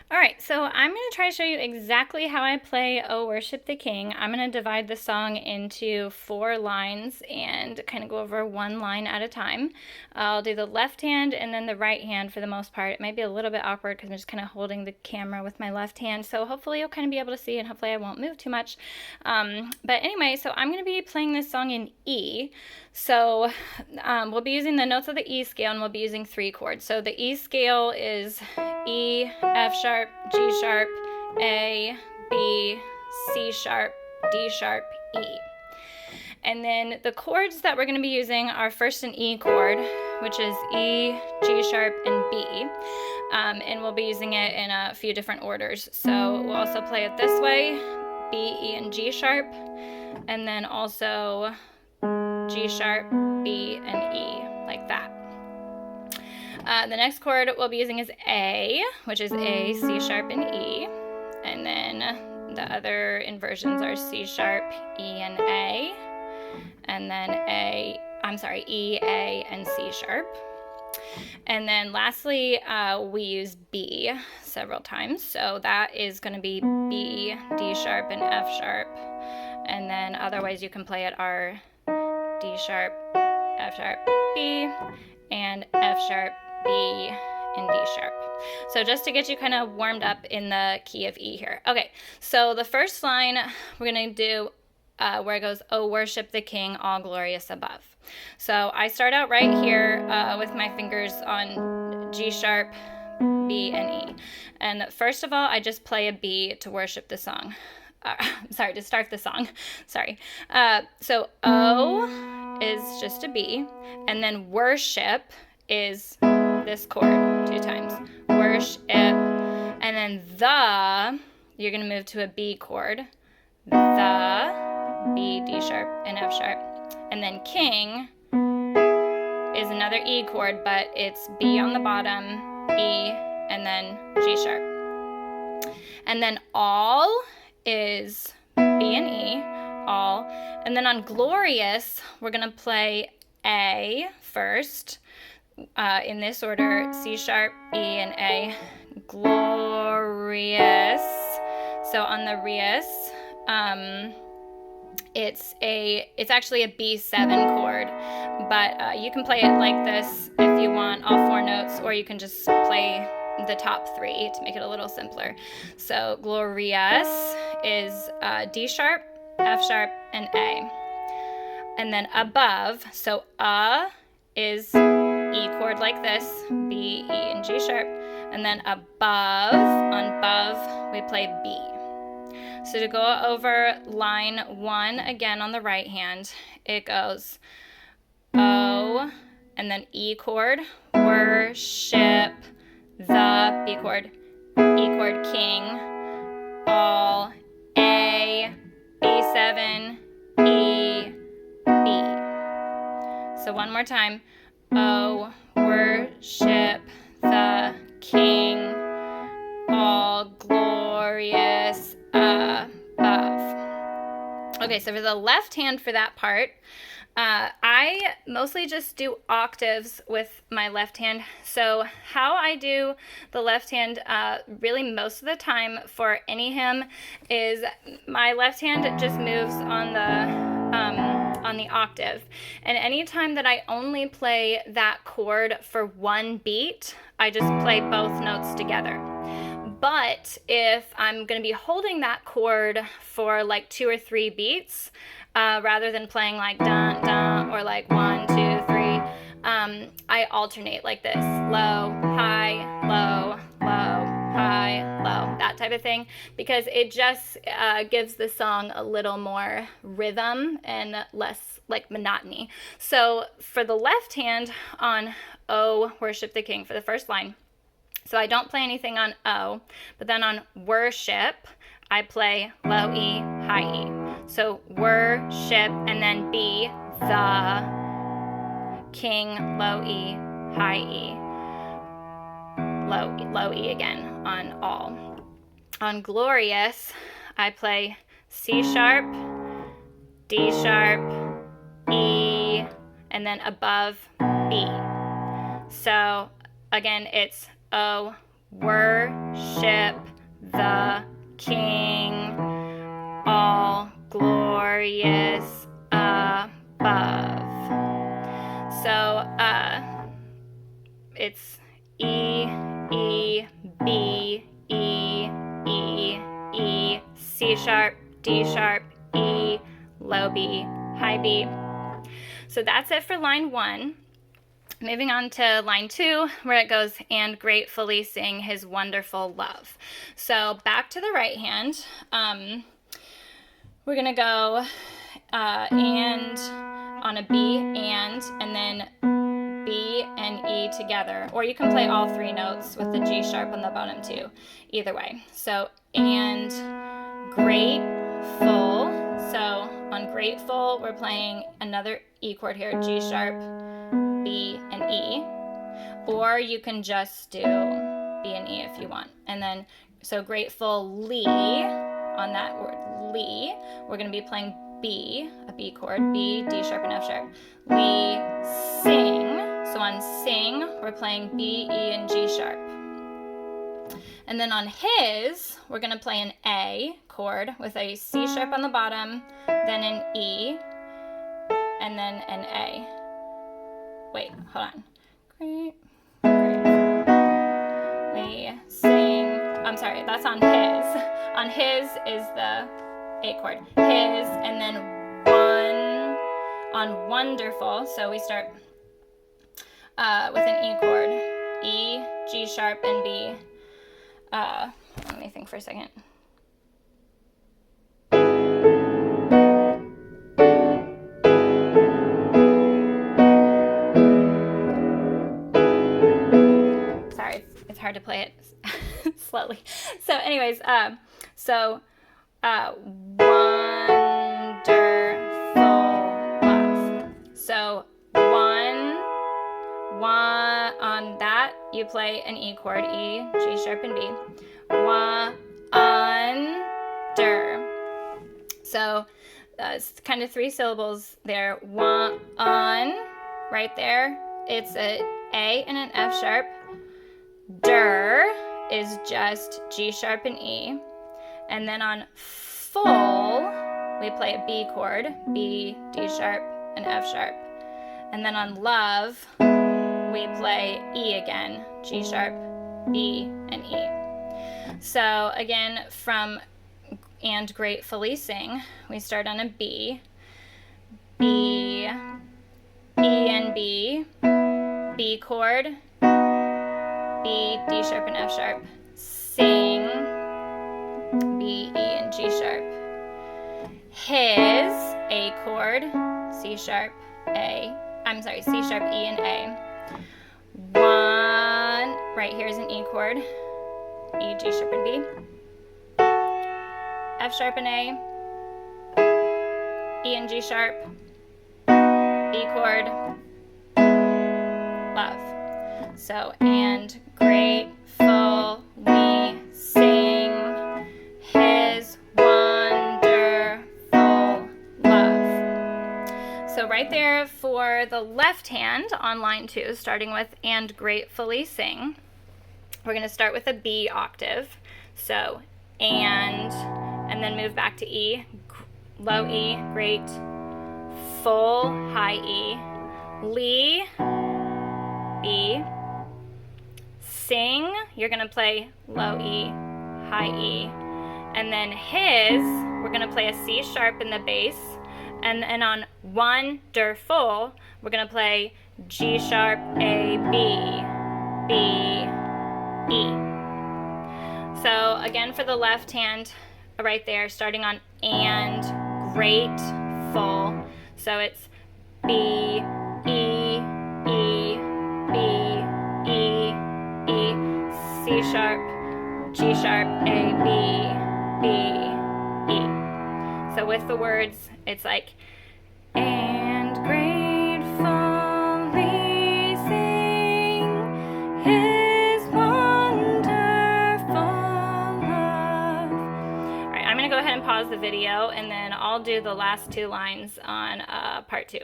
All right, so I'm going to try to show you exactly how I play Oh Worship the King. I'm going to divide the song into 4 lines and kind of go over one line at a time. I'll do the left hand and then the right hand for the most part. It might be a little bit awkward because I'm just kind of holding the camera with my left hand, so hopefully you'll kind of be able to see and hopefully I won't move too much. But anyway, so I'm going to be playing this song in E. So we'll be using the notes of the E scale and we'll be using 3 chords. So the E scale is E, F sharp, G sharp, A, B, C sharp, D sharp, E. And then the chords that we're going to be using are first an E chord, which is E, G sharp, and B. And we'll be using it in a few different orders. So we'll also play it this way, B, E, and G sharp, and then also G sharp, B, and E, like that. The next chord we'll be using is A, which is A, C sharp, and E. And then the other inversions are C sharp, E, and A. And then E, A, and C sharp. And then lastly, we use B several times. So that is going to be B, D sharp, and F sharp. And then otherwise you can play it are D sharp, F sharp, B, and F sharp, B, and D sharp. So just to get you kind of warmed up in the key of E here. Okay, so the first line we're going to do where it goes, Oh, worship the King, all glorious above. So I start out right here with my fingers on G sharp, B, and E. And first of all, I just play a B to worship the song. To start the song. Sorry. So O is just a B, and then worship is this chord 2 times. Worship, and then the, you're going to move to a B chord. The, B, D sharp, and F sharp. And then King is another E chord, but it's B on the bottom, E, and then G sharp. And then all is B and E, all. And then on glorious, we're going to play A first, in this order, C sharp, E, and A. Glorious. So on the Rius, it's actually a B7 chord, but you can play it like this if you want, all 4 notes, or you can just play the top 3 to make it a little simpler. So glorious is D sharp, F sharp, and A. And then above, so is E chord like this, B, E, and G sharp. And then above, on above, we play B. So to go over line 1 again on the right hand, it goes O, and then E chord, worship, the B chord, E chord, King, all, A, B7, E, B. So one more time. Oh, worship the King, all glorious above. Okay, so for the left hand for that part, I mostly just do octaves with my left hand. So how I do the left hand really most of the time for any hymn is my left hand just moves on the octave. And anytime that I only play that chord for one beat, I just play both notes together. But if I'm going to be holding that chord for like 2 or 3 beats, rather than playing like dun dun or like 1, 2, 3, I alternate like this: low, high, low, low, high, low, that type of thing, because it just gives the song a little more rhythm and less like monotony. So for the left hand on Oh, worship the King for the first line, so I don't play anything on O, but then on worship, I play low E, high E. So worship, and then B, the King, low E, high E, low E again on all. On glorious, I play C sharp, D sharp, E, and then above B. So again, it's O, worship the King, all glorious above. So it's E, E, B, E, E, E, C sharp, D sharp, E, low B, high B. So that's it for line 1. Moving on to line 2, where it goes, and gratefully sing his wonderful love. So back to the right hand, we're going to go and on a B and then B and E together. Or you can play all 3 notes with the G sharp on the bottom too. Either way. So, and grateful. So on grateful, we're playing another E chord here, G sharp, B and E, or you can just do B and E if you want. And then, so gratefully, on that word, Lee, we're going to be playing B, a B chord, B, D sharp, and F sharp. Lee, sing. So on sing, we're playing B, E, and G sharp. And then on his, we're going to play an A chord with a C sharp on the bottom, then an E, and then an A. Wait, hold on. Great. We sing. I'm sorry, that's on his. On his is the A chord. His, and then one on wonderful. So we start with an E chord. E, G sharp, and B. Let me think for a second. Sorry, it's hard to play it slowly. So anyways, wonderful love. So one on that, you play an E chord, E, G sharp, and B. Under. So it's kind of 3 syllables there. On, right there, it's a A and an F sharp. Der is just G sharp and E. And then on full, we play a B chord, B, D sharp, and F sharp. And then on love, we play E again, G sharp, B, and E. So again, from and gratefully sing, we start on a B, B, E and B, B chord, B, D sharp, and F sharp, sing, B, E, and G sharp. His, A chord, C sharp, C sharp, E, and A. One, right here is an E chord, E, G sharp, and B. F sharp and A, E and G sharp, B chord, love. So, and grateful we sing his wonderful love. So right there for the left hand on line 2, starting with and gratefully sing, we're going to start with a B octave. So, and then move back to E, low E, great, full, high E, Lee, B, sing, you're going to play low E, high E, and then his, we're going to play a C sharp in the bass, and on wonderful, we're going to play G sharp, A, B, B, E. So again for the left hand, right there, starting on and grateful. So it's B, E, E, B, E, E, C sharp, G sharp, A, B, B, E. So with the words, it's like, and gratefully sing his wonderful love. All right, I'm going to go ahead and pause the video, and then I'll do the last 2 lines on part 2.